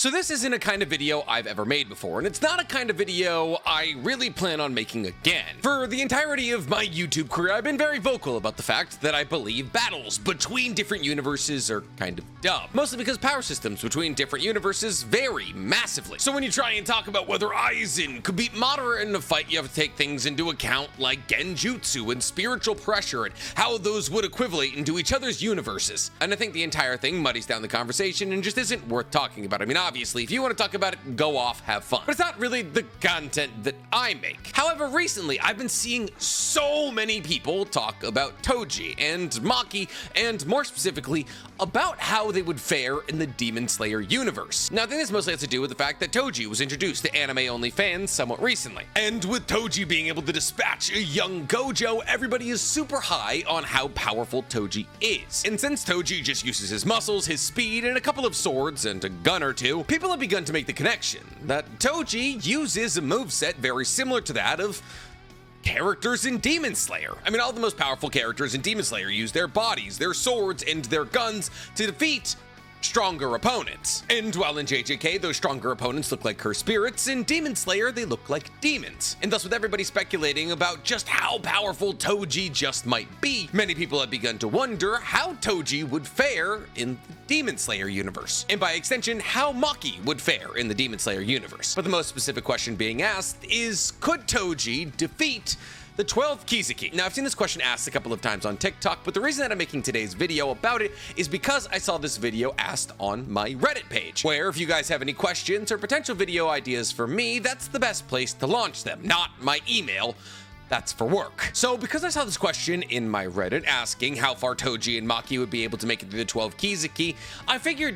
So this isn't a kind of video I've ever made before, and it's not a kind of video I really plan on making again. For the entirety of my YouTube career, I've been very vocal about the fact that I believe battles between different universes are kind of dumb. Mostly because power systems between different universes vary massively. So when you try and talk about whether Aizen could beat Madara in a fight, you have to take things into account like genjutsu and spiritual pressure and how those would equivalent into each other's universes. And I think the entire thing muddies down the conversation and just isn't worth talking about. I mean, obviously, if you want to talk about it, go off, have fun. But it's not really the content that I make. However, recently, I've been seeing so many people talk about Toji and Maki, and more specifically, about how they would fare in the Demon Slayer universe. Now, I think this mostly has to do with the fact that Toji was introduced to anime-only fans somewhat recently. And with Toji being able to dispatch a young Gojo, everybody is super high on how powerful Toji is. And since Toji just uses his muscles, his speed, and a couple of swords and a gun or two, people have begun to make the connection that Toji uses a moveset very similar to that of characters in Demon Slayer. I mean, all the most powerful characters in Demon Slayer use their bodies, their swords, and their guns to defeat stronger opponents. And while in JJK, those stronger opponents look like cursed spirits, in Demon Slayer, they look like demons. And thus, with everybody speculating about just how powerful Toji just might be, many people have begun to wonder how Toji would fare in the Demon Slayer universe, and by extension, how Maki would fare in the Demon Slayer universe. But the most specific question being asked is, could Toji defeat the 12 Kizuki? Now, I've seen this question asked a couple of times on TikTok, but the reason that I'm making today's video about it is because I saw this video asked on my Reddit page, where if you guys have any questions or potential video ideas for me, that's the best place to launch them, not my email. That's for work. So because I saw this question in my Reddit asking how far Toji and Maki would be able to make it through the 12 Kizuki, I figured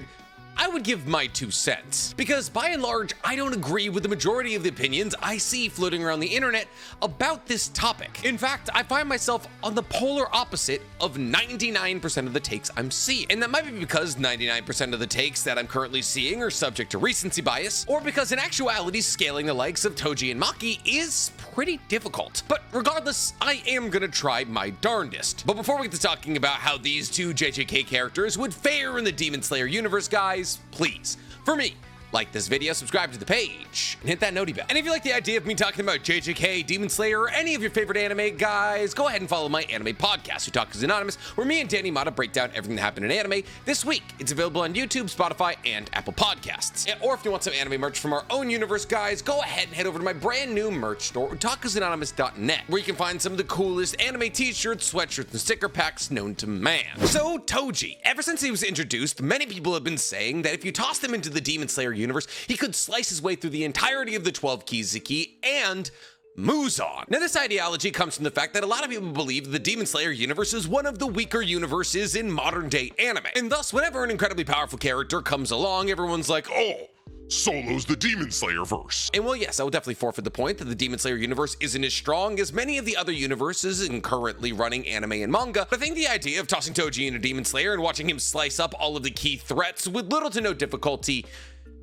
I would give my 2 cents, because by and large, I don't agree with the majority of the opinions I see floating around the internet about this topic. In fact, I find myself on the polar opposite of 99% of the takes I'm seeing. And that might be because 99% of the takes that I'm currently seeing are subject to recency bias, or because in actuality, scaling the likes of Toji and Maki is pretty difficult. But regardless, I am gonna try my darndest. But before we get to talking about how these two JJK characters would fare in the Demon Slayer universe, guys, please, for me, like this video, subscribe to the page, and hit that noti bell. And if you like the idea of me talking about JJK, Demon Slayer, or any of your favorite anime, guys, go ahead and follow my anime podcast, Who Talk is Anonymous, where me and Danny Mata break down everything that happened in anime this week. It's available on YouTube, Spotify, and Apple Podcasts. Or if you want some anime merch from our own universe, guys, go ahead and head over to my brand new merch store, otakusanonymous.net, where you can find some of the coolest anime t-shirts, sweatshirts, and sticker packs known to man. So, Toji. Ever since he was introduced, many people have been saying that if you toss him into the Demon Slayer universe, he could slice his way through the entirety of the 12 Kizuki and Muzan. Now, this ideology comes from the fact that a lot of people believe the Demon Slayer universe is one of the weaker universes in modern day anime. And thus, whenever an incredibly powerful character comes along, everyone's like, oh, Solo's the Demon Slayer verse. and well, yes, I will definitely forfeit the point that the Demon Slayer universe isn't as strong as many of the other universes in currently running anime and manga. But I think the idea of tossing Toji into Demon Slayer and watching him slice up all of the key threats with little to no difficulty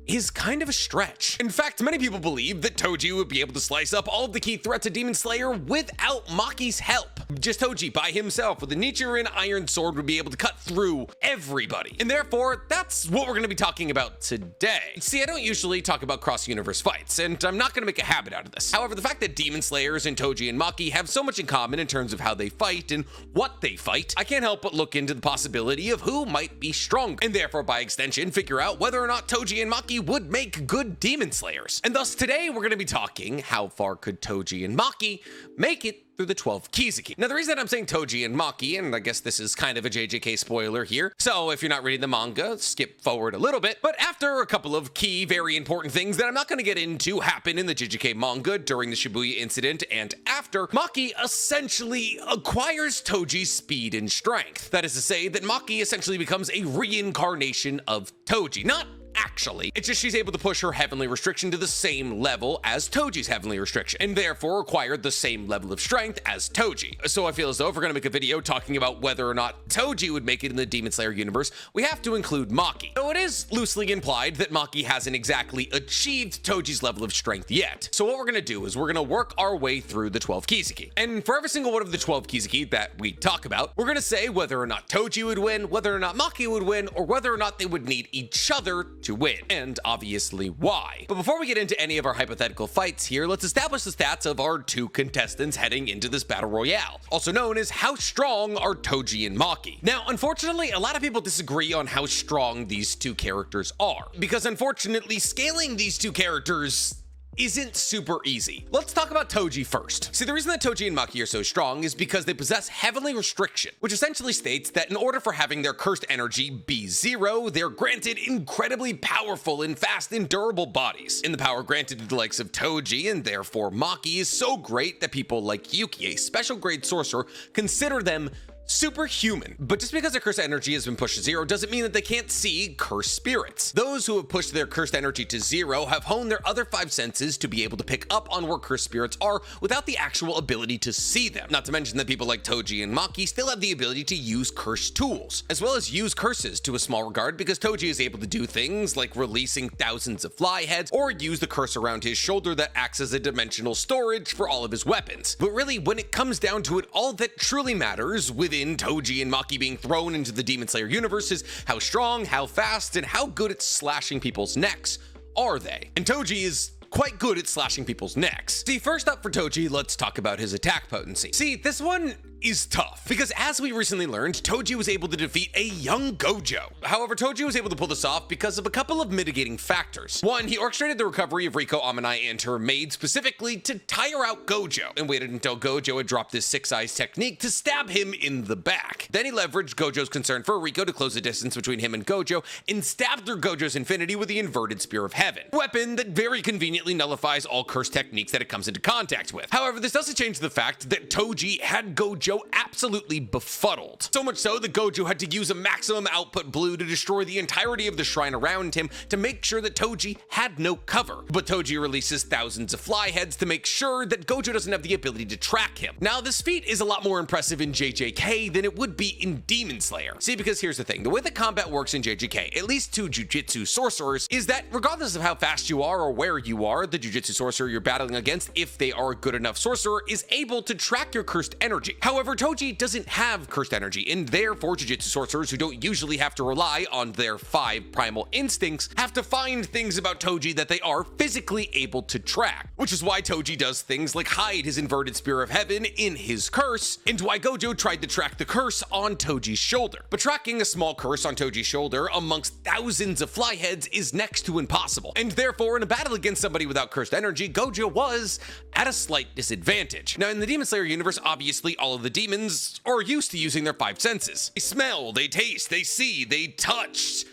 is kind of a stretch. In fact, many people believe that Toji would be able to slice up all of the key threats of Demon Slayer without Maki's help. Just Toji by himself with a Nichiren Iron Sword would be able to cut through everybody. And therefore, that's what we're gonna be talking about today. See, I don't usually talk about cross-universe fights, and I'm not gonna make a habit out of this. However, the fact that Demon Slayers and Toji and Maki have so much in common in terms of how they fight and what they fight, I can't help but look into the possibility of who might be stronger, and therefore, by extension, figure out whether or not Toji and Maki would make good Demon Slayers. And thus today we're going to be talking how far could Toji and Maki make it through the 12 Kizuki. Now, the reason that I'm saying Toji and Maki, and I guess this is kind of a JJK spoiler here, so if you're not reading the manga, skip forward a little bit, but after a couple of key, very important things that I'm not going to get into happen in the JJK manga during the Shibuya incident and after, Maki essentially acquires Toji's speed and strength. That is to say that Maki essentially becomes a reincarnation of Toji. Not actually. It's just she's able to push her heavenly restriction to the same level as Toji's heavenly restriction, and therefore acquired the same level of strength as Toji. So I feel as though if we're gonna make a video talking about whether or not Toji would make it in the Demon Slayer universe, we have to include Maki. Though it is loosely implied that Maki hasn't exactly achieved Toji's level of strength yet. So what we're gonna do is we're gonna work our way through the 12 Kizuki. And for every single one of the 12 Kizuki that we talk about, we're gonna say whether or not Toji would win, whether or not Maki would win, or whether or not they would need each other to win, and obviously why. But before we get into any of our hypothetical fights here, let's establish the stats of our two contestants heading into this battle royale, also known as how strong are Toji and Maki. Now, unfortunately, a lot of people disagree on how strong these two characters are, because unfortunately, scaling these two characters isn't super easy. Let's talk about Toji first. See, the reason that Toji and Maki are so strong is because they possess Heavenly Restriction, which essentially states that in order for having their cursed energy be 0, they're granted incredibly powerful and fast and durable bodies. And the power granted to the likes of Toji and therefore Maki is so great that people like Yuki, a special grade sorcerer, consider them superhuman. But just because their cursed energy has been pushed to 0 doesn't mean that they can't see cursed spirits. Those who have pushed their cursed energy to 0 have honed their other 5 senses to be able to pick up on where cursed spirits are without the actual ability to see them. Not to mention that people like Toji and Maki still have the ability to use cursed tools, as well as use curses to a small regard, because Toji is able to do things like releasing thousands of fly heads or use the curse around his shoulder that acts as a dimensional storage for all of his weapons. But really, when it comes down to it, all that truly matters within Toji and Maki being thrown into the Demon Slayer universe is how strong, how fast, and how good at slashing people's necks are they. And Toji is quite good at slashing people's necks. See, first up for Toji, let's talk about his attack potency. See, this one is tough, because as we recently learned, Toji was able to defeat a young Gojo. However, Toji was able to pull this off because of a couple of mitigating factors. One, he orchestrated the recovery of Riko Amanai and her maid specifically to tire out Gojo, and waited until Gojo had dropped his 6 eyes technique to stab him in the back. Then he leveraged Gojo's concern for Riko to close the distance between him and Gojo, and stabbed through Gojo's infinity with the inverted Spear of Heaven, weapon that very conveniently nullifies all cursed techniques that it comes into contact with. However, this doesn't change the fact that Toji had Gojo absolutely befuddled. So much so that Gojo had to use a maximum output blue to destroy the entirety of the shrine around him to make sure that Toji had no cover. But Toji releases thousands of fly heads to make sure that Gojo doesn't have the ability to track him. Now, this feat is a lot more impressive in JJK than it would be in Demon Slayer. See, because here's the thing, the way that combat works in JJK, at least to Jujutsu sorcerers, is that regardless of how fast you are or where you are, the Jujutsu sorcerer you're battling against, if they are a good enough sorcerer, is able to track your cursed energy. However, Toji doesn't have cursed energy, and therefore Jujutsu sorcerers who don't usually have to rely on their 5 primal instincts have to find things about Toji that they are physically able to track, which is why Toji does things like hide his inverted Spear of Heaven in his curse, and why Gojo tried to track the curse on Toji's shoulder. But tracking a small curse on Toji's shoulder amongst thousands of fly heads is next to impossible, and therefore in a battle against somebody without cursed energy, Gojo was at a slight disadvantage. Now, in the Demon Slayer universe, obviously all of the demons are used to using their 5 senses. They smell, they taste, they see, they touch.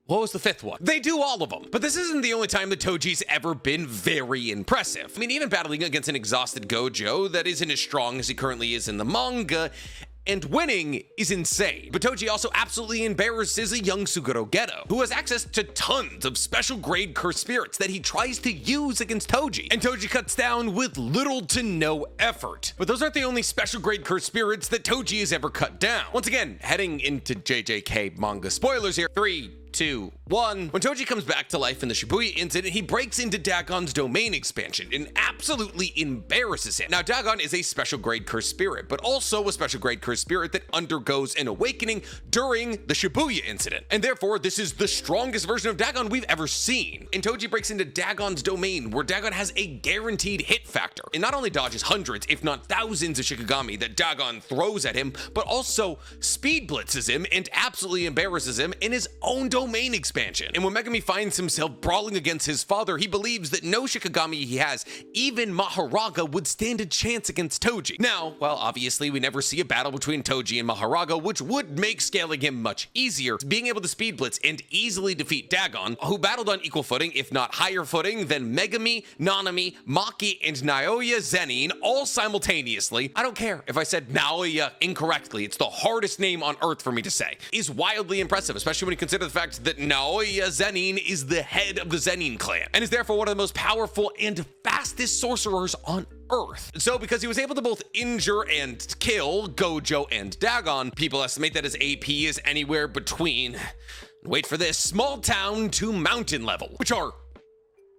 What was the 5th one? They do all of them. But this isn't the only time that Toji's ever been very impressive. I mean, even battling against an exhausted Gojo that isn't as strong as he currently is in the manga, and winning is insane. But Toji also absolutely embarrasses a young Suguro Geto, who has access to tons of special grade cursed spirits that he tries to use against Toji, and Toji cuts down with little to no effort. But those aren't the only special grade cursed spirits that Toji has ever cut down. Once again, heading into JJK manga spoilers here. 3, 2, 1. When Toji comes back to life in the Shibuya incident, he breaks into Dagon's domain expansion and absolutely embarrasses him. Now, Dagon is a special grade cursed spirit, but also a special grade cursed spirit that undergoes an awakening during the Shibuya incident. And therefore, this is the strongest version of Dagon we've ever seen. And Toji breaks into Dagon's domain, where Dagon has a guaranteed hit factor, and not only dodges hundreds, if not thousands of Shikigami that Dagon throws at him, but also speed blitzes him and absolutely embarrasses him in his own domain expansion. And when Megami finds himself brawling against his father, he believes that no Shikigami he has, even Maharaga, would stand a chance against Toji. Now, while obviously we never see a battle between Toji and Maharaga, which would make scaling him much easier, being able to speed blitz and easily defeat Dagon, who battled on equal footing, if not higher footing, than Megami, Nanami, Maki, and Naoya Zenin all simultaneously. I don't care if I said Naoya incorrectly, it's the hardest name on earth for me to say, is wildly impressive, especially when you consider the fact that Naoya Zenin is the head of the Zenin clan, and is therefore one of the most powerful and fastest sorcerers on Earth. So because he was able to both injure and kill Gojo and Dagon, people estimate that his AP is anywhere between, wait for this, small town to mountain level, which are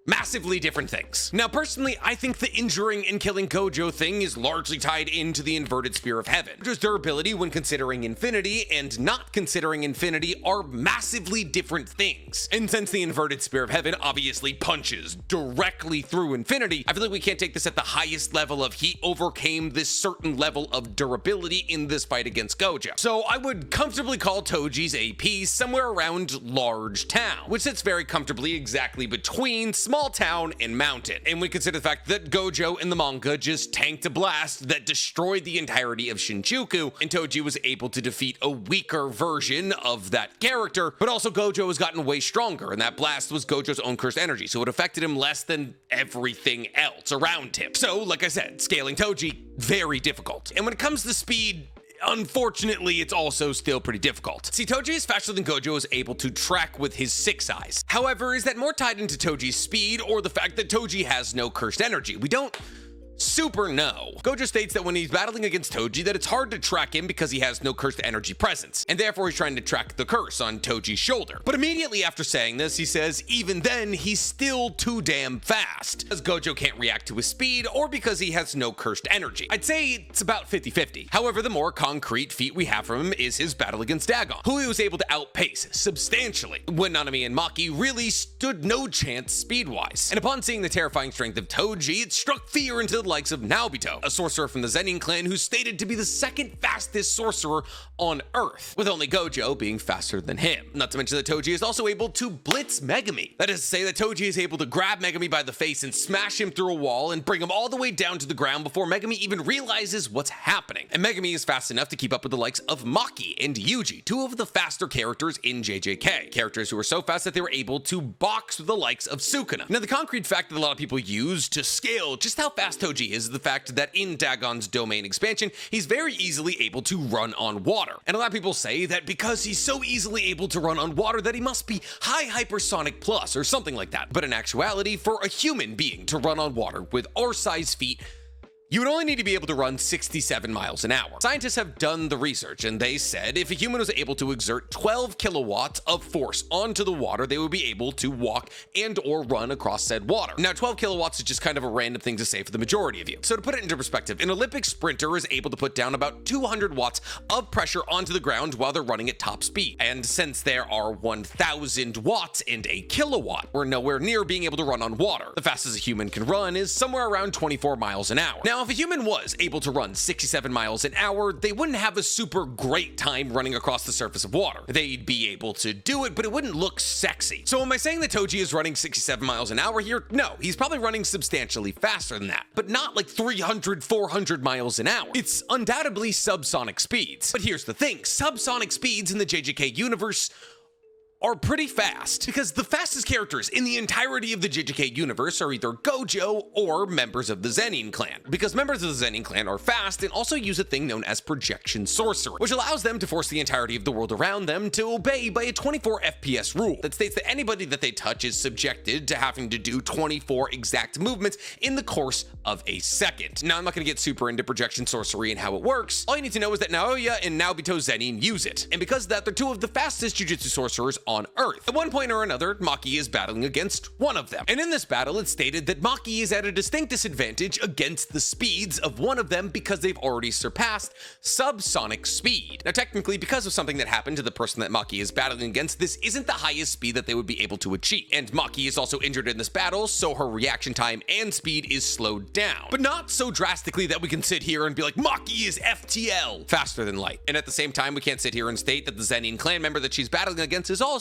massively different things. Now, personally, I think the injuring and killing Gojo thing is largely tied into the inverted Spear of Heaven. Gojo's durability when considering Infinity and not considering Infinity are massively different things. And since the inverted Spear of Heaven obviously punches directly through Infinity, I feel like we can't take this at the highest level of he overcame this certain level of durability in this fight against Gojo. So I would comfortably call Toji's AP somewhere around Large Town, which sits very comfortably exactly between Small Town and Mountain. And we consider the fact that Gojo in the manga just tanked a blast that destroyed the entirety of Shinjuku, and Toji was able to defeat a weaker version of that character, but also Gojo has gotten way stronger, and that blast was Gojo's own cursed energy, so it affected him less than everything else around him. So, like I said, scaling Toji, very difficult. And when it comes to speed, unfortunately, it's also still pretty difficult. See, Toji is faster than Gojo is able to track with his 6 eyes. However, is that more tied into Toji's speed or the fact that Toji has no cursed energy? We don't super know. Gojo states that when he's battling against Toji that it's hard to track him because he has no cursed energy presence, and therefore he's trying to track the curse on Toji's shoulder. But immediately after saying this, he says even then he's still too damn fast, because Gojo can't react to his speed or because he has no cursed energy. I'd say it's about 50-50. However, the more concrete feat we have from him is his battle against Dagon, who he was able to outpace substantially when Nanami and Maki really stood no chance speed-wise. And upon seeing the terrifying strength of Toji, it struck fear into the likes of Naobito, a sorcerer from the Zenin clan who's stated to be the second fastest sorcerer on Earth, with only Gojo being faster than him. Not to mention that Toji is also able to blitz Megami. That is to say that Toji is able to grab Megami by the face and smash him through a wall and bring him all the way down to the ground before Megami even realizes what's happening. And Megami is fast enough to keep up with the likes of Maki and Yuji, two of the faster characters in JJK, characters who are so fast that they were able to box with the likes of Sukuna. Now, the concrete fact that a lot of people use to scale just how fast Toji is the fact that in Dagon's domain expansion, he's very easily able to run on water. And a lot of people say that because he's so easily able to run on water that he must be high hypersonic plus or something like that. But in actuality, for a human being to run on water with our size feet, you would only need to be able to run 67 miles an hour. Scientists have done the research, and they said if a human was able to exert 12 kilowatts of force onto the water, they would be able to walk and or run across said water. Now, 12 kilowatts is just kind of a random thing to say for the majority of you. So to put it into perspective, an Olympic sprinter is able to put down about 200 watts of pressure onto the ground while they're running at top speed. And since there are 1,000 watts and a kilowatt, we're nowhere near being able to run on water. The fastest a human can run is somewhere around 24 miles an hour. Now, if a human was able to run 67 miles an hour, they wouldn't have a super great time running across the surface of water. They'd be able to do it, but it wouldn't look sexy. So am I saying that Toji is running 67 miles an hour here? No, he's probably running substantially faster than that, but not like 300, 400 miles an hour. It's undoubtedly subsonic speeds. But here's the thing, subsonic speeds in the JJK universe are pretty fast, because the fastest characters in the entirety of the JJK universe are either Gojo or members of the Zenin clan, because members of the Zenin clan are fast and also use a thing known as projection sorcery, which allows them to force the entirety of the world around them to obey by a 24 FPS rule that states that anybody that they touch is subjected to having to do 24 exact movements in the course of a second. Now, I'm not going to get super into projection sorcery and how it works. All you need to know is that Naoya and Naobito Zenin use it, and because of that, they're two of the fastest jujutsu sorcerers on Earth. At one point or another, Maki is battling against one of them. And in this battle, it's stated that Maki is at a distinct disadvantage against the speeds of one of them because they've already surpassed subsonic speed. Now, technically, because of something that happened to the person that Maki is battling against, this isn't the highest speed that they would be able to achieve. And Maki is also injured in this battle, so her reaction time and speed is slowed down. But not so drastically that we can sit here and be like, Maki is FTL, faster than light. And at the same time, we can't sit here and state that the Zenin clan member that she's battling against is also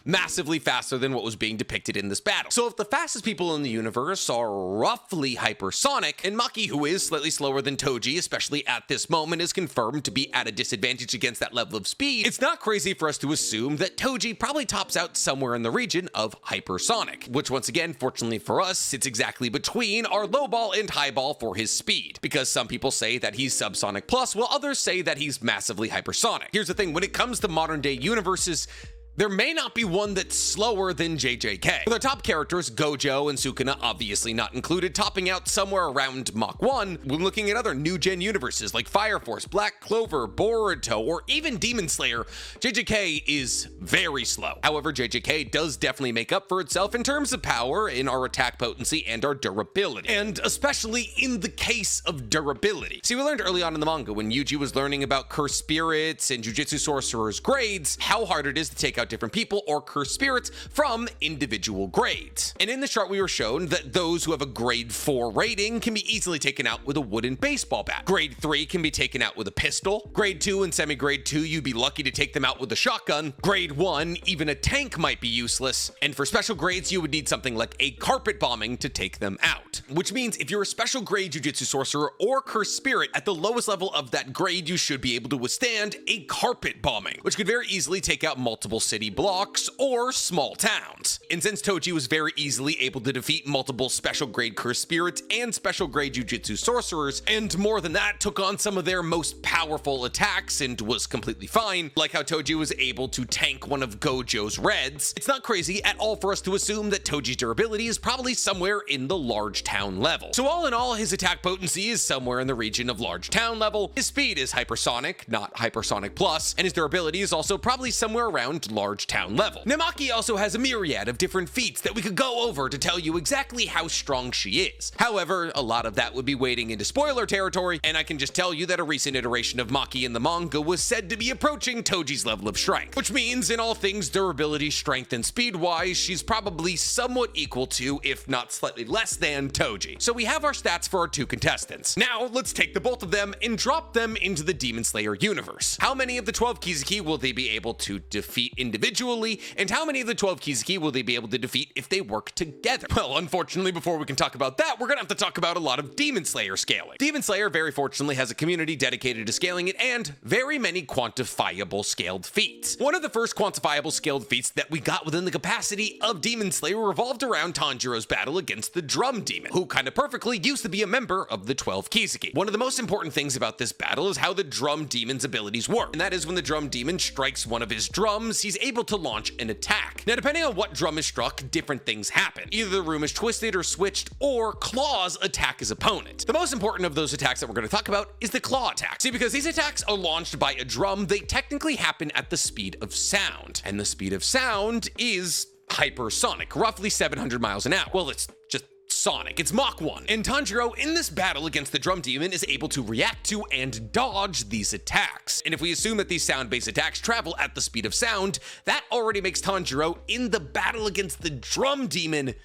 massively faster than what was being depicted in this battle. So if the fastest people in the universe are roughly hypersonic, and Maki, who is slightly slower than Toji, especially at this moment, is confirmed to be at a disadvantage against that level of speed, it's not crazy for us to assume that Toji probably tops out somewhere in the region of hypersonic, which once again, fortunately for us, sits exactly between our low ball and high ball for his speed, because some people say that he's subsonic plus, while others say that he's massively hypersonic. Here's the thing, when it comes to modern day universes, there may not be one that's slower than JJK. With our top characters, Gojo and Sukuna obviously not included, topping out somewhere around Mach 1 when looking at other new-gen universes like Fire Force, Black Clover, Boruto, or even Demon Slayer, JJK is very slow. However, JJK does definitely make up for itself in terms of power in our attack potency and our durability, and especially in the case of durability. See, we learned early on in the manga when Yuji was learning about cursed spirits and Jujutsu Sorcerer's grades, how hard it is to take out different people or cursed spirits from individual grades. And in the chart we were shown that those who have a grade 4 rating can be easily taken out with a wooden baseball bat. Grade 3 can be taken out with a pistol. Grade 2 and semi-grade 2, you'd be lucky to take them out with a shotgun. Grade 1, even a tank might be useless. And for special grades, you would need something like a carpet bombing to take them out. Which means if you're a special grade Jujutsu Sorcerer or cursed spirit, at the lowest level of that grade, you should be able to withstand a carpet bombing, which could very easily take out multiple city blocks or small towns. And since Toji was very easily able to defeat multiple special grade cursed spirits and special grade Jujutsu Sorcerers, and more than that, took on some of their most powerful attacks and was completely fine, like how Toji was able to tank one of Gojo's reds, it's not crazy at all for us to assume that Toji's durability is probably somewhere in the large town level. So all in all, his attack potency is somewhere in the region of large town level, his speed is hypersonic, not hypersonic plus, and his durability is also probably somewhere around large town level. Maki also has a myriad of different feats that we could go over to tell you exactly how strong she is. However, a lot of that would be wading into spoiler territory, and I can just tell you that a recent iteration of Maki in the manga was said to be approaching Toji's level of strength, which means in all things durability, strength, and speed-wise, she's probably somewhat equal to, if not slightly less than, Toji. So we have our stats for our two contestants. Now, let's take the both of them and drop them into the Demon Slayer universe. How many of the 12 Kizuki will they be able to defeat individually, and how many of the 12 Kizuki will they be able to defeat if they work together? Well, unfortunately, before we can talk about that, we're gonna have to talk about a lot of Demon Slayer scaling. Demon Slayer, very fortunately, has a community dedicated to scaling it and very many quantifiable scaled feats. One of the first quantifiable scaled feats that we got within the capacity of Demon Slayer revolved around Tanjiro's battle against the Drum Demon, who kind of perfectly used to be a member of the 12 Kizuki. One of the most important things about this battle is how the Drum Demon's abilities work, and that is when the Drum Demon strikes one of his drums, he's able to launch an attack. Now, depending on what drum is struck, different things happen. Either the room is twisted or switched, or claws attack his opponent. The most important of those attacks that we're going to talk about is the claw attack. See, because these attacks are launched by a drum, they technically happen at the speed of sound, and the speed of sound is hypersonic, roughly 700 miles an hour. Well, it's just sonic. It's Mach 1. And Tanjiro, in this battle against the Drum Demon, is able to react to and dodge these attacks. And if we assume that these sound-based attacks travel at the speed of sound, that already makes Tanjiro, in the battle against the Drum Demon,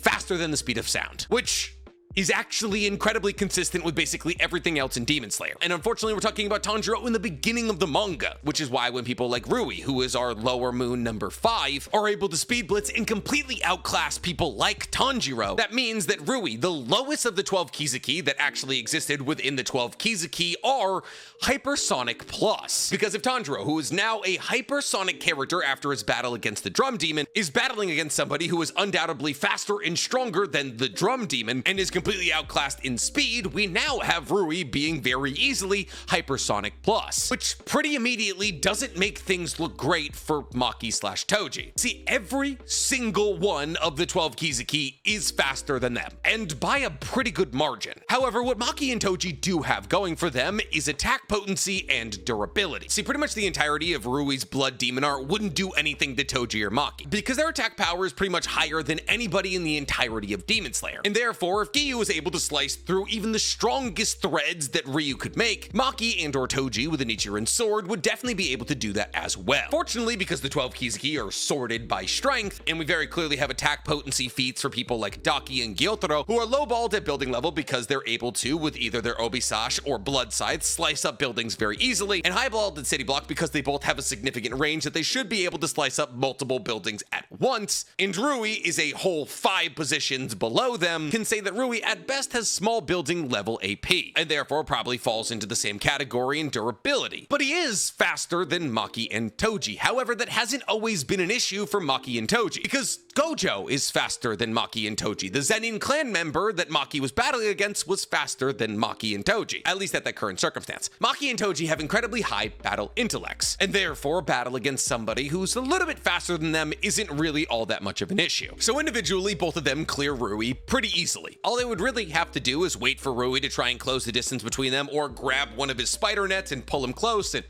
faster than the speed of sound, which is actually incredibly consistent with basically everything else in Demon Slayer. And unfortunately, we're talking about Tanjiro in the beginning of the manga, which is why when people like Rui, who is our lower moon number 5, are able to speed blitz and completely outclass people like Tanjiro, that means that Rui, the lowest of the 12 Kizuki that actually existed within the 12 Kizuki, are hypersonic plus. Because if Tanjiro, who is now a hypersonic character after his battle against the Drum Demon, is battling against somebody who is undoubtedly faster and stronger than the Drum Demon and is completely outclassed in speed, we now have Rui being very easily hypersonic plus, which pretty immediately doesn't make things look great for Maki/Toji. See, every single one of the 12 Kizuki is faster than them, and by a pretty good margin. However, what Maki and Toji do have going for them is attack potency and durability. See, pretty much the entirety of Rui's Blood Demon art wouldn't do anything to Toji or Maki, because their attack power is pretty much higher than anybody in the entirety of Demon Slayer. And therefore, if Giyu was able to slice through even the strongest threads that Ryu could make, Maki and or Toji with a Nichiren sword would definitely be able to do that as well. Fortunately, because the 12 Kizuki are sorted by strength, and we very clearly have attack potency feats for people like Daki and Gyotaro, who are lowballed at building level because they're able to, with either their Obisash or Blood Scythe, slice up buildings very easily, and highballed at City Block because they both have a significant range that they should be able to slice up multiple buildings at once, and Rui is a whole 5 positions below them, can say that Rui at best has small building level AP, and therefore probably falls into the same category in durability. But he is faster than Maki and Toji. However, that hasn't always been an issue for Maki and Toji, because Gojo is faster than Maki and Toji. The Zenin clan member that Maki was battling against was faster than Maki and Toji, at least at that current circumstance. Maki and Toji have incredibly high battle intellects, and therefore battle against somebody who's a little bit faster than them isn't really all that much of an issue. So individually, both of them clear Rui pretty easily. All they would really have to do is wait for Rui to try and close the distance between them, or grab one of his spider nets and pull him close, and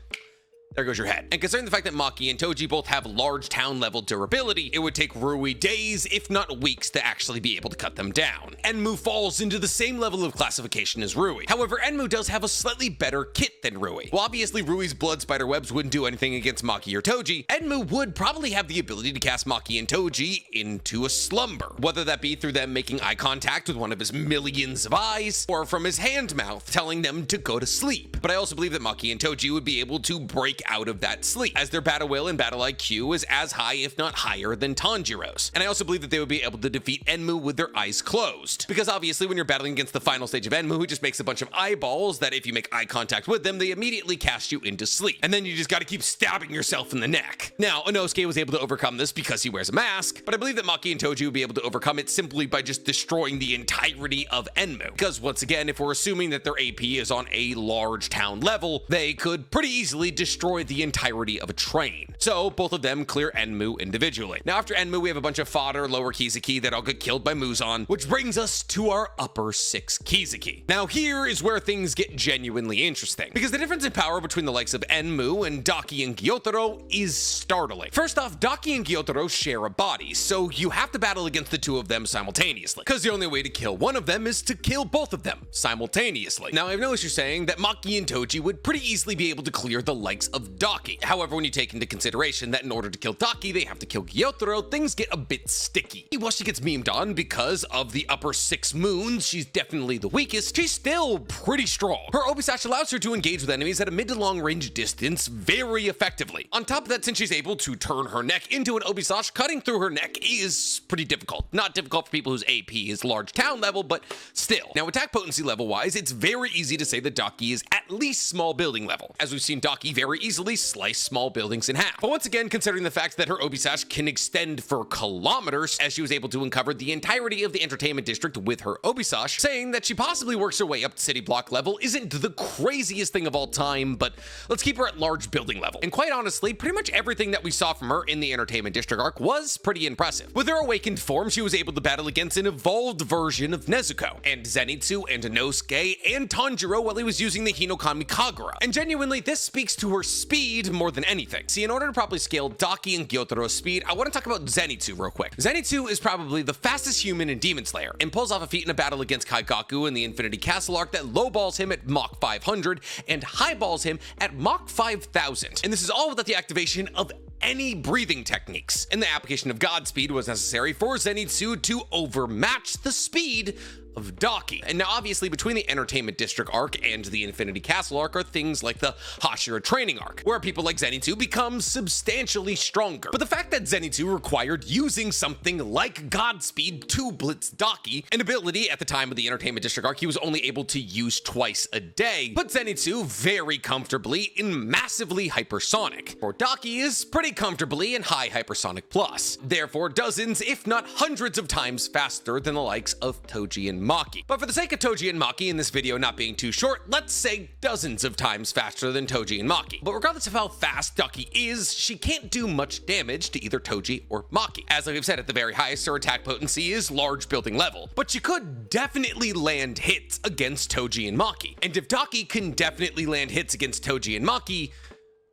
there goes your head. And considering the fact that Maki and Toji both have large town level durability, it would take Rui days, if not weeks, to actually be able to cut them down. Enmu falls into the same level of classification as Rui. However, Enmu does have a slightly better kit than Rui. While obviously Rui's blood spider webs wouldn't do anything against Maki or Toji, Enmu would probably have the ability to cast Maki and Toji into a slumber, whether that be through them making eye contact with one of his millions of eyes, or from his hand mouth telling them to go to sleep. But I also believe that Maki and Toji would be able to break out of that sleep, as their battle will and battle IQ is as high, if not higher, than Tanjiro's. And I also believe that they would be able to defeat Enmu with their eyes closed, because obviously when you're battling against the final stage of Enmu, who just makes a bunch of eyeballs that if you make eye contact with them, they immediately cast you into sleep. And then you just gotta keep stabbing yourself in the neck. Now, Inosuke was able to overcome this because he wears a mask, but I believe that Maki and Toji would be able to overcome it simply by just destroying the entirety of Enmu. Because once again, if we're assuming that their AP is on a large town level, they could pretty easily destroy the entirety of a train. So both of them clear Enmu individually. Now after Enmu, we have a bunch of fodder lower Kizuki that all get killed by Muzan, which brings us to our upper 6 Kizuki. Now here is where things get genuinely interesting, because the difference in power between the likes of Enmu and Daki and Gyotaro is startling. First off, Daki and Gyotaro share a body, so you have to battle against the two of them simultaneously, because the only way to kill one of them is to kill both of them simultaneously. Now I have no issue saying that Maki and Toji would pretty easily be able to clear the likes of Daki. However, when you take into consideration that in order to kill Daki, they have to kill Gyotaro, things get a bit sticky. While she gets memed on because of the upper 6 moons, she's definitely the weakest, she's still pretty strong. Her Obisash allows her to engage with enemies at a mid to long range distance very effectively. On top of that, since she's able to turn her neck into an Obisash, cutting through her neck is pretty difficult. Not difficult for people whose AP is large town level, but still. Now attack potency level wise, it's very easy to say that Daki is at least small building level, as we've seen Daki very easily slice small buildings in half. But once again, considering the fact that her Obisash can extend for kilometers, as she was able to uncover the entirety of the entertainment district with her Obisash, saying that she possibly works her way up to city block level isn't the craziest thing of all time, but let's keep her at large building level. And quite honestly, pretty much everything that we saw from her in the entertainment district arc was pretty impressive. With her awakened form, she was able to battle against an evolved version of Nezuko, and Zenitsu, and Inosuke, and Tanjiro while he was using the Hinokami Kagura. And genuinely, this speaks to her speed more than anything. See, in order to properly scale Daki and Gyotaro's speed, I want to talk about Zenitsu real quick. Zenitsu is probably the fastest human in Demon Slayer, and pulls off a feat in a battle against Kaigaku in the Infinity Castle arc that lowballs him at Mach 500 and highballs him at Mach 5000. And this is all without the activation of any breathing techniques. And the application of Godspeed was necessary for Zenitsu to overmatch the speed of Daki. And now obviously between the Entertainment District arc and the Infinity Castle arc are things like the Hashira training arc, where people like Zenitsu become substantially stronger. But the fact that Zenitsu required using something like Godspeed to blitz Daki, an ability at the time of the Entertainment District arc he was only able to use twice a day, put Zenitsu very comfortably in massively hypersonic, or Daki is pretty comfortably in high hypersonic plus, therefore dozens if not hundreds of times faster than the likes of Toji and Maki. But for the sake of Toji and Maki in this video not being too short, let's say dozens of times faster than Toji and Maki. But regardless of how fast Daki is, she can't do much damage to either Toji or Maki. As I've said, at the very highest, her attack potency is large building level, but she could definitely land hits against Toji and Maki. And if Daki can definitely land hits against Toji and Maki,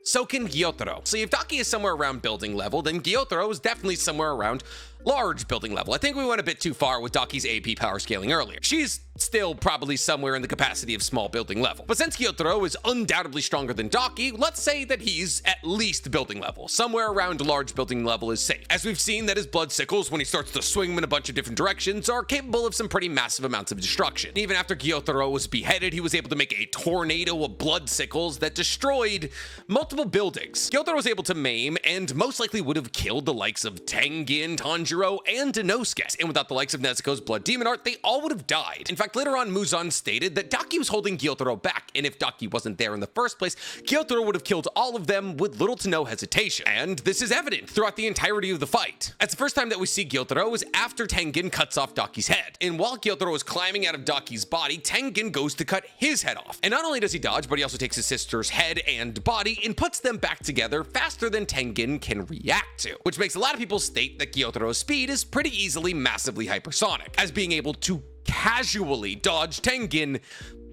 so can Gyotaro. So if Daki is somewhere around building level, then Gyotaro is definitely somewhere around large building level. I think we went a bit too far with Daki's AP power scaling earlier. She's Still probably somewhere in the capacity of small building level. But since Gyotaro is undoubtedly stronger than Daki, let's say that he's at least building level. Somewhere around large building level is safe. As we've seen that his blood sickles, when he starts to swing them in a bunch of different directions, are capable of some pretty massive amounts of destruction. And even after Gyotaro was beheaded, he was able to make a tornado of blood sickles that destroyed multiple buildings. Gyotaro was able to maim and most likely would have killed the likes of Tengen, Tanjiro, and Inosuke. And without the likes of Nezuko's blood demon art, they all would have died. In fact, later on, Muzan stated that Daki was holding Gyotaro back, and if Daki wasn't there in the first place, Gyotaro would have killed all of them with little to no hesitation. And this is evident throughout the entirety of the fight. As the first time that we see Gyotaro is after Tengen cuts off Daki's head. And while Gyotaro is climbing out of Daki's body, Tengen goes to cut his head off. And not only does he dodge, but he also takes his sister's head and body and puts them back together faster than Tengen can react to, which makes a lot of people state that Gyotaro's speed is pretty easily massively hypersonic, as being able to casually dodge Tengen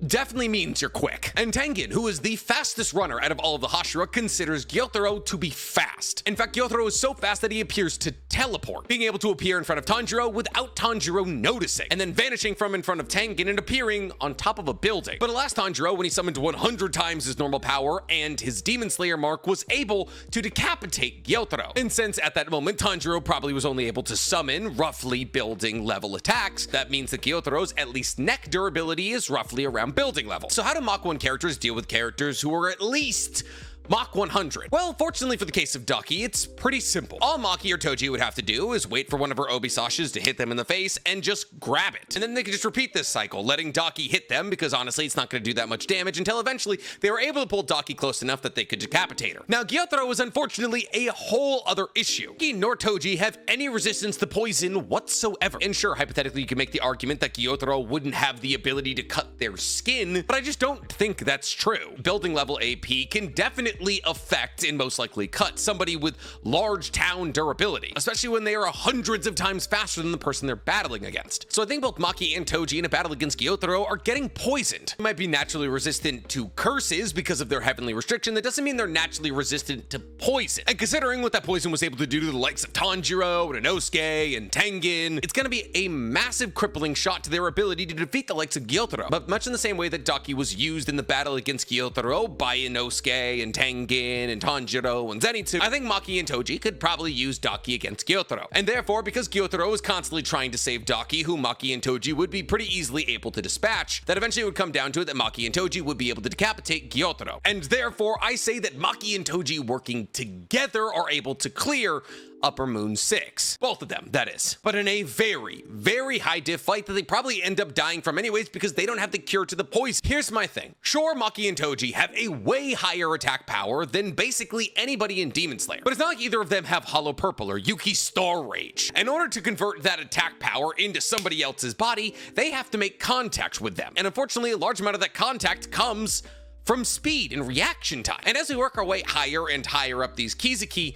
definitely means you're quick. And Tengen, who is the fastest runner out of all of the Hashira, considers Gyotaro to be fast. In fact, Gyotaro is so fast that he appears to teleport, being able to appear in front of Tanjiro without Tanjiro noticing, and then vanishing from in front of Tengen and appearing on top of a building. But alas, Tanjiro, when he summoned 100 times his normal power and his Demon Slayer mark, was able to decapitate Gyotaro. And since at that moment, Tanjiro probably was only able to summon roughly building level attacks, that means that Gyotaro's at least neck durability is roughly around building level. So how do Mach 1 characters deal with characters who are at least Mach 100? Well, fortunately for the case of Daki, it's pretty simple. All Maki or Toji would have to do is wait for one of her Obisashas to hit them in the face and just grab it. And then they could just repeat this cycle, letting Daki hit them, because honestly, it's not going to do that much damage, until eventually they were able to pull Daki close enough that they could decapitate her. Now, Gyotaro is unfortunately a whole other issue. He nor Toji have any resistance to poison whatsoever. And sure, hypothetically, you can make the argument that Gyotaro wouldn't have the ability to cut their skin, but I just don't think that's true. Building level AP can definitely affect and most likely cut somebody with large town durability, especially when they are hundreds of times faster than the person they're battling against. So I think both Maki and Toji in a battle against Gyotaro are getting poisoned. They might be naturally resistant to curses because of their heavenly restriction. That doesn't mean they're naturally resistant to poison. And considering what that poison was able to do to the likes of Tanjiro and Inosuke and Tengen, it's going to be a massive crippling shot to their ability to defeat the likes of Gyotaro. But much in the same way that Daki was used in the battle against Gyotaro by Inosuke and Tengen and Tanjiro and Zenitsu, I think Maki and Toji could probably use Daki against Gyotaro. And therefore, because Gyotaro is constantly trying to save Daki, who Maki and Toji would be pretty easily able to dispatch, that eventually would come down to it that Maki and Toji would be able to decapitate Gyotaro. And therefore, I say that Maki and Toji working together are able to clear Upper Moon 6. Both of them, that is. But in a very, very high diff fight that they probably end up dying from anyways because they don't have the cure to the poison. Here's my thing. Sure, Maki and Toji have a way higher attack power than basically anybody in Demon Slayer, but it's not like either of them have Hollow Purple or Yuki Star Rage. In order to convert that attack power into somebody else's body, they have to make contact with them. And unfortunately, a large amount of that contact comes from speed and reaction time. And as we work our way higher and higher up these Kizuki,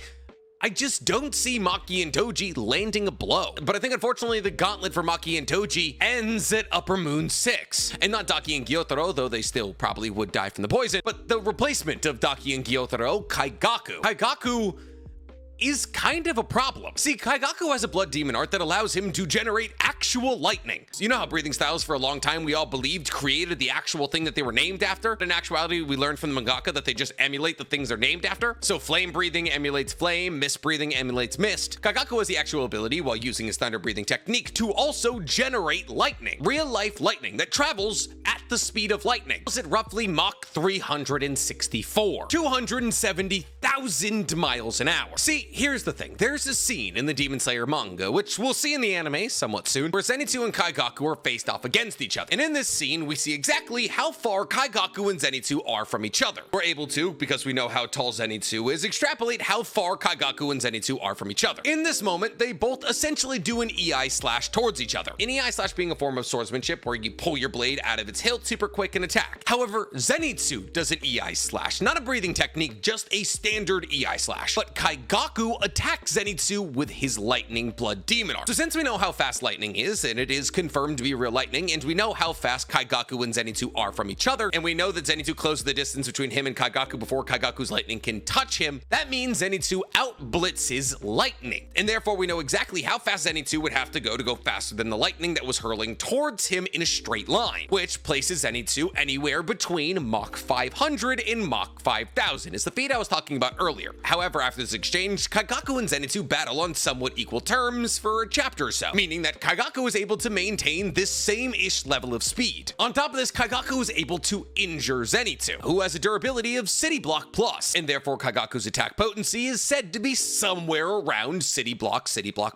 I just don't see Maki and Toji landing a blow. But I think unfortunately the gauntlet for Maki and Toji ends at Upper Moon 6. And not Daki and Gyotaro, though they still probably would die from the poison, but the replacement of Daki and Gyotaro, Kaigaku. Kaigaku is kind of a problem. See, Kaigaku has a blood demon art that allows him to generate actual lightning. So you know how breathing styles for a long time we all believed created the actual thing that they were named after? In actuality, we learned from the mangaka that they just emulate the things they're named after. So flame breathing emulates flame, mist breathing emulates mist. Kaigaku has the actual ability, while using his thunder breathing technique, to also generate lightning. Real life lightning that travels at the speed of lightning. It's at roughly Mach 364. 270,000 miles an hour. See, here's the thing. There's a scene in the Demon Slayer manga, which we'll see in the anime somewhat soon, where Zenitsu and Kaigaku are faced off against each other. And in this scene, we see exactly how far Kaigaku and Zenitsu are from each other. We're able to, because we know how tall Zenitsu is, extrapolate how far Kaigaku and Zenitsu are from each other. In this moment, they both essentially do an EI slash towards each other. An EI slash being a form of swordsmanship where you pull your blade out of its hilt both super quick and attack. However, Zenitsu does an EI slash, not a breathing technique, just a standard EI slash. But Kaigaku attacks Zenitsu with his lightning blood demon arm. So since we know how fast lightning is, and it is confirmed to be real lightning, and we know how fast Kaigaku and Zenitsu are from each other, and we know that Zenitsu closes the distance between him and Kaigaku before Kaigaku's lightning can touch him, that means Zenitsu out-blitzes lightning. And therefore we know exactly how fast Zenitsu would have to go faster than the lightning that was hurling towards him in a straight line, which places Zenitsu anywhere between Mach 500 and Mach 5000. It's the feat I was talking about earlier. However, after this exchange, Kaigaku and Zenitsu battle on somewhat equal terms for a chapter or so, meaning that Kaigaku is able to maintain this same-ish level of speed. On top of this, Kaigaku is able to injure Zenitsu, who has a durability of City Block Plus, and therefore Kaigaku's attack potency is said to be somewhere around City Block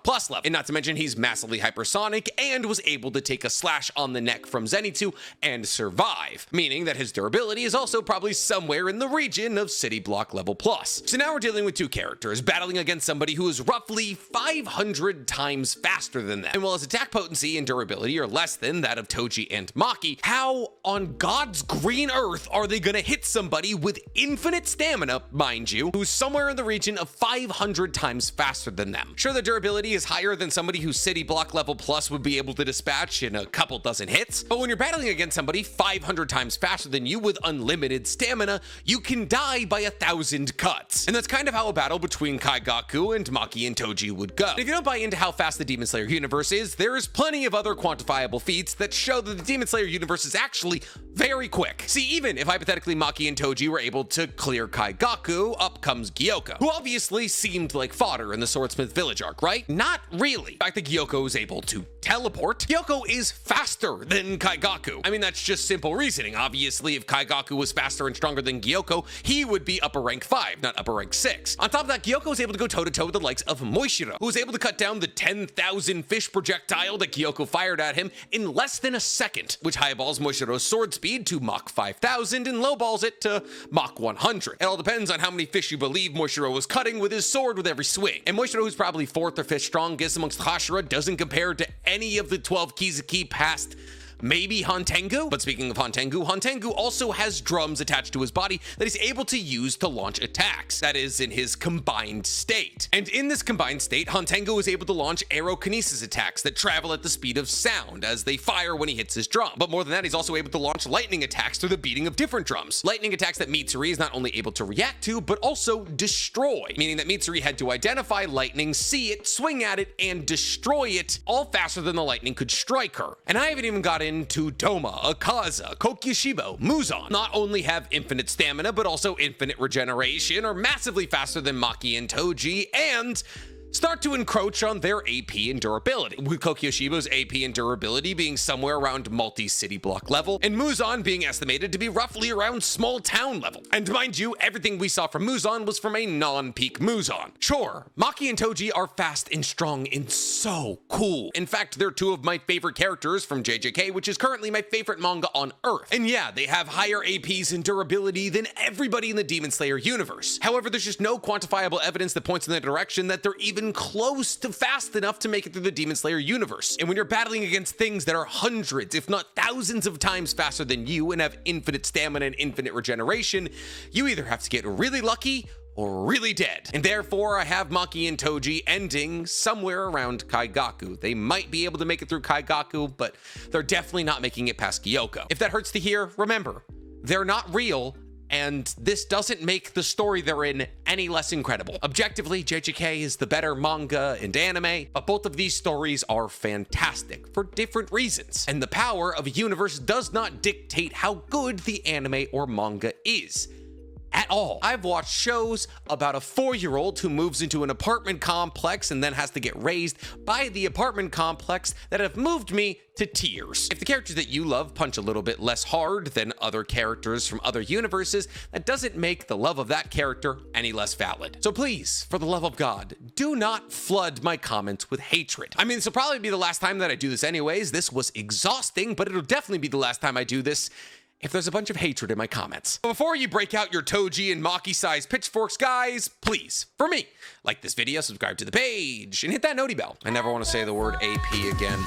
Plus level. And not to mention he's massively hypersonic and was able to take a slash on the neck from Zenitsu and survive, meaning that his durability is also probably somewhere in the region of City Block level plus. So now we're dealing with two characters battling against somebody who is roughly 500 times faster than them. And while his attack potency and durability are less than that of Toji and Maki, how on God's green earth are they gonna hit somebody with infinite stamina, mind you, who's somewhere in the region of 500 times faster than them? Sure, the durability is higher than somebody who City Block level plus would be able to dispatch in a couple dozen hits, but when you're battling against somebody 500 times faster than you with unlimited stamina, you can die by 1,000 cuts. And that's kind of how a battle between Kaigaku and Maki and Toji would go. And if you don't buy into how fast the Demon Slayer universe is, there is plenty of other quantifiable feats that show that the Demon Slayer universe is actually very quick. See, even if hypothetically Maki and Toji were able to clear Kaigaku, up comes Gyoko, who obviously seemed like fodder in the Swordsmith Village arc, right? Not really. The fact that Gyoko is able to teleport, Gyoko is faster than Kaigaku. I mean, that's just simple reasoning. Obviously, if Kaigaku was faster and stronger than Gyoko, he would be upper rank 5, not upper rank 6. On top of that, Gyoko is able to go toe-to-toe with the likes of Moishiro, who was able to cut down the 10,000 fish projectile that Gyoko fired at him in less than a second, which highballs Moishiro's sword speed to Mach 5000 and lowballs it to Mach 100. It all depends on how many fish you believe Moishiro was cutting with his sword with every swing. And Moishiro, who's probably 4th or 5th strongest amongst Hashira, doesn't compare to any of the 12 Kizuki past maybe Hantengu. But speaking of Hantengu, Hantengu also has drums attached to his body that he's able to use to launch attacks. That is in his combined state. And in this combined state, Hantengu is able to launch aerokinesis attacks that travel at the speed of sound as they fire when he hits his drum. But more than that, he's also able to launch lightning attacks through the beating of different drums. Lightning attacks that Mitsuri is not only able to react to, but also destroy, meaning that Mitsuri had to identify lightning, see it, swing at it, and destroy it, all faster than the lightning could strike her. And I haven't even got into Doma, Akaza, Kokyushibo, Muzan. Not only have infinite stamina, but also infinite regeneration, are massively faster than Maki and Toji, and start to encroach on their AP and durability, with Kokyoshibo's AP and durability being somewhere around multi-city block level, and Muzan being estimated to be roughly around small town level. And mind you, everything we saw from Muzan was from a non-peak Muzan. Sure, Maki and Toji are fast and strong and so cool. In fact, they're two of my favorite characters from JJK, which is currently my favorite manga on Earth. And yeah, they have higher APs and durability than everybody in the Demon Slayer universe. However, there's just no quantifiable evidence that points in the direction that they're even close to fast enough to make it through the Demon Slayer universe. And when you're battling against things that are hundreds, if not thousands of times faster than you and have infinite stamina and infinite regeneration, you either have to get really lucky or really dead. And therefore, I have Maki and Toji ending somewhere around Kaigaku. They might be able to make it through Kaigaku, but they're definitely not making it past Gyoko. If that hurts to hear, remember, they're not real, and this doesn't make the story they're in any less incredible. Objectively, JJK is the better manga and anime, but both of these stories are fantastic for different reasons. And the power of a universe does not dictate how good the anime or manga is at all. I've watched shows about a 4-year-old who moves into an apartment complex and then has to get raised by the apartment complex that have moved me to tears. If the characters that you love punch a little bit less hard than other characters from other universes, that doesn't make the love of that character any less valid. So please, for the love of God, do not flood my comments with hatred. I mean, this will probably be the last time that I do this anyways. This was exhausting, but it'll definitely be the last time I do this if there's a bunch of hatred in my comments. But before you break out your Toji and Maki-sized pitchforks, guys, please, for me, like this video, subscribe to the page, and hit that noti bell. I never want to say the word AP again.